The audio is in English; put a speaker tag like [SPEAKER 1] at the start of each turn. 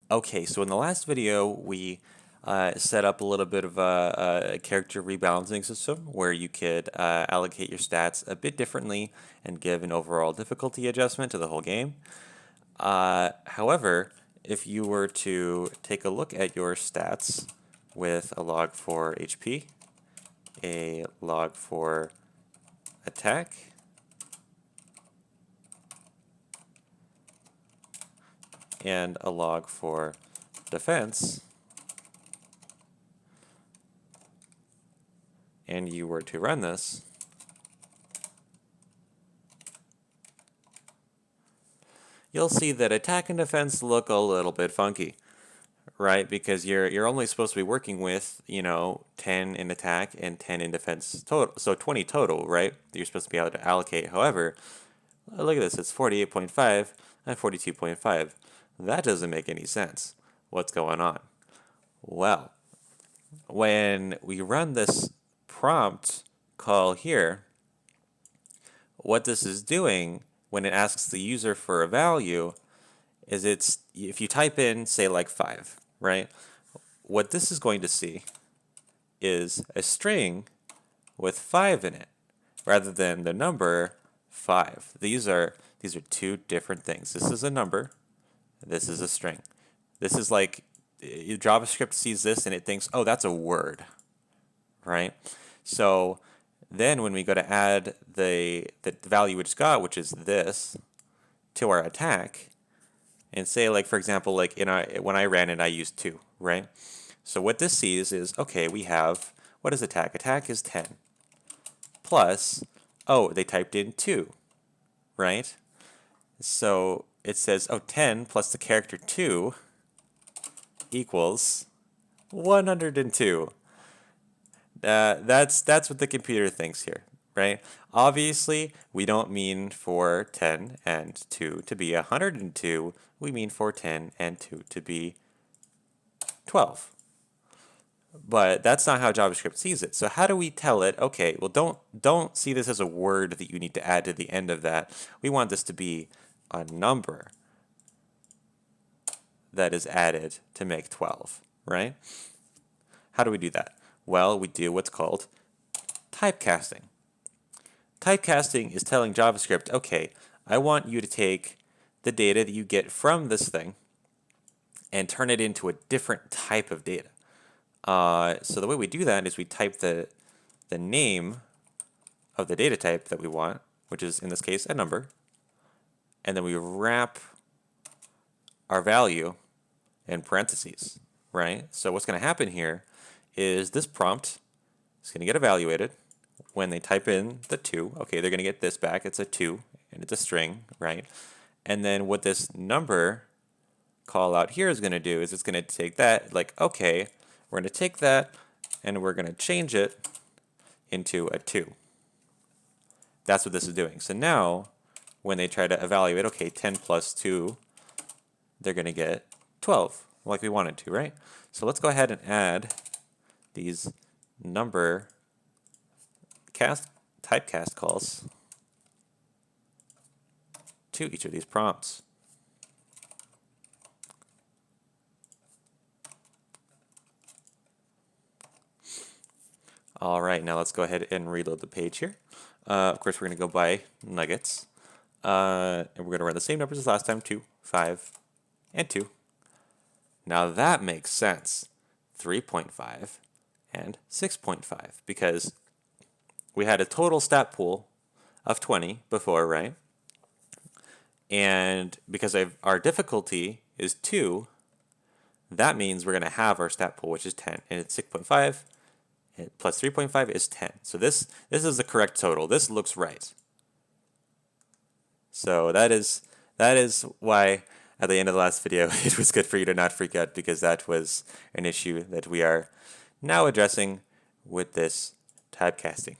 [SPEAKER 1] Okay, so in the last video, we set up a little bit of a character rebalancing system where you could allocate your stats a bit differently and give an overall difficulty adjustment to the whole game. However, if you were to take a look at your stats with a log for HP, a log for attack, and a log for defense, and you were to run this, you'll see that attack and defense look a little bit funky, right? Because you're only supposed to be working with, 10 in attack and 10 in defense total, so 20 total, right? That you're supposed to be able to allocate. However, look at this, it's 48.5 and 42.5. That doesn't make any sense. What's going on? Well, when we run this prompt call here, what this is doing when it asks the user for a value is if you type in, say, like 5, right? What this is going to see is a string with 5 in it rather than the number 5. These are two different things. This is a number, this is a string. This is like JavaScript sees this and it thinks, oh, that's a word, right? So then when we go to add the value we just got, which is this, to our attack, and say, like, for example, like when I ran it, I used 2, right? So what this sees is, okay, we have, what is attack? Attack is 10 plus, oh, they typed in 2, right? So it says, oh, 10 plus the character 2 equals 102. That's what the computer thinks here, right? Obviously, we don't mean for 10 and 2 to be 102. We mean for 10 and 2 to be 12. But that's not how JavaScript sees it. So how do we tell it, okay, well, don't see this as a word that you need to add to the end of that. We want this to be a number that is added to make 12, right? How do we do that? Well, we do what's called typecasting. Typecasting is telling JavaScript, okay, I want you to take the data that you get from this thing and turn it into a different type of data. So the way we do that is we type the name of the data type that we want, which is in this case a number, and then we wrap our value in parentheses, right? So what's going to happen here is this prompt is going to get evaluated when they type in the 2. Okay, they're going to get this back. It's a 2, and it's a string, right? And then what this number call out here is going to do is it's going to take that, like, okay, we're going to take that, and we're going to change it into a 2. That's what this is doing. So now, when they try to evaluate, okay, 10 plus 2, they're going to get 12, like we wanted to, right? So let's go ahead and add these number typecast calls to each of these prompts. All right, now let's go ahead and reload the page here. Of course, we're going to go by nuggets. And we're going to run the same numbers as last time, 2, 5, and 2. Now that makes sense. 3.5 and 6.5, because we had a total stat pool of 20 before, right? And because our difficulty is 2, that means we're going to have our stat pool, which is 10, and it's 6.5 plus 3.5 is 10. So this is the correct total. This looks right. So that is why at the end of the last video it was good for you to not freak out, because that was an issue that we are now addressing with this typecasting.